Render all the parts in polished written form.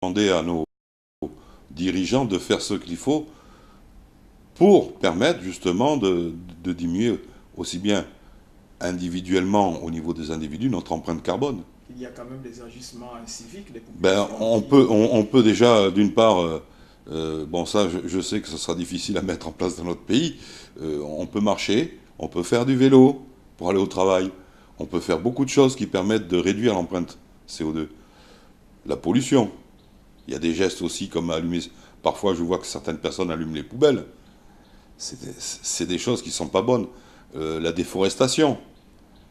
demander à nos dirigeants de faire ce qu'il faut pour permettre justement de diminuer aussi bien individuellement au niveau des individus notre empreinte carbone. Il y a quand même des agissements civiques des Ben, populations on peut déjà, d'une part, bon ça je sais que ce sera difficile à mettre en place dans notre pays, on peut marcher, on peut faire du vélo pour aller au travail, on peut faire beaucoup de choses qui permettent de réduire l'empreinte CO2. La pollution, il y a des gestes aussi comme allumer, parfois je vois que certaines personnes allument les poubelles, c'est des choses qui ne sont pas bonnes. La déforestation,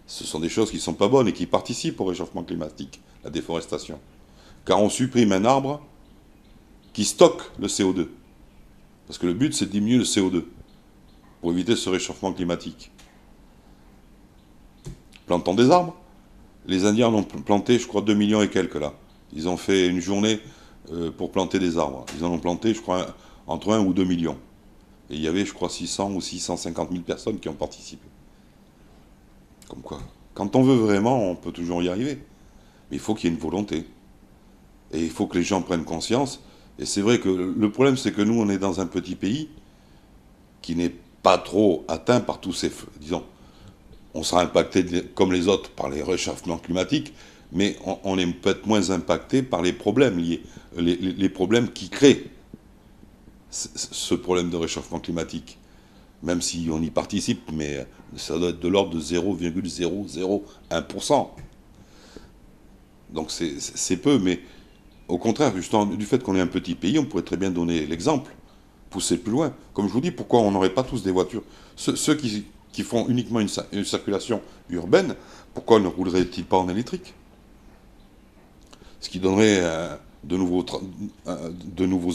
ce sont des choses qui ne sont pas bonnes et qui participent au réchauffement climatique, la déforestation. Car on supprime un arbre qui stocke le CO2. Parce que le but, c'est de diminuer le CO2 pour éviter ce réchauffement climatique. Plantons des arbres. Les Indiens en ont planté, je crois, 2 millions et quelques là. Ils ont fait une journée pour planter des arbres. Ils en ont planté, je crois, entre 1 ou 2 millions. Et il y avait, je crois, 600 ou 650 000 personnes qui ont participé. Comme quoi, quand on veut vraiment, on peut toujours y arriver. Mais il faut qu'il y ait une volonté. Et il faut que les gens prennent conscience. Et c'est vrai que le problème, c'est que nous, on est dans un petit pays qui n'est pas trop atteint par tous ces... Disons, on sera impacté comme les autres par les réchauffements climatiques, mais on est peut-être moins impacté par les problèmes liés, les problèmes qui créent ce problème de réchauffement climatique. Même si on y participe, mais ça doit être de l'ordre de 0,001%. Donc c'est peu, mais au contraire, justement, du fait qu'on est un petit pays, on pourrait très bien donner l'exemple, pousser plus loin. Comme je vous dis, pourquoi on n'aurait pas tous des voitures? Ceux qui font uniquement une circulation urbaine, pourquoi ne rouleraient-ils pas en électrique? Ce qui donnerait de nouveaux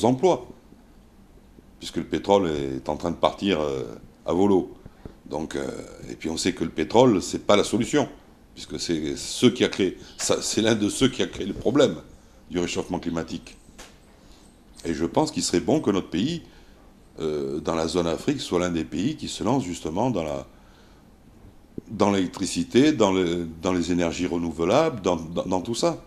emplois, puisque le pétrole est en train de partir à volo. Donc, et puis on sait que le pétrole, c'est pas la solution, puisque c'est l'un de ceux qui a créé le problème du réchauffement climatique. Et je pense qu'il serait bon que notre pays, dans la zone Afrique, soit l'un des pays qui se lance justement dans l'électricité, dans les énergies renouvelables, dans tout ça.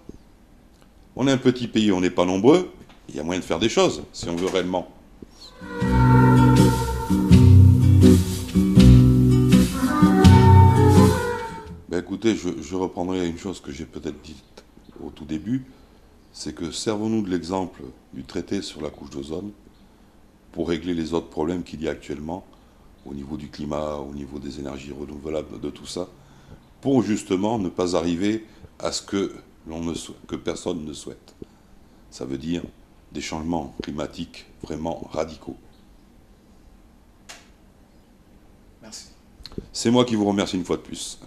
On est un petit pays, on n'est pas nombreux, il y a moyen de faire des choses, si on veut réellement. Ben écoutez, je reprendrai une chose que j'ai peut-être dite au tout début, c'est que servons-nous de l'exemple du traité sur la couche d'ozone pour régler les autres problèmes qu'il y a actuellement au niveau du climat, au niveau des énergies renouvelables, de tout ça, pour justement ne pas arriver à ce que personne ne souhaite. Ça veut dire des changements climatiques vraiment radicaux. Merci. C'est moi qui vous remercie une fois de plus.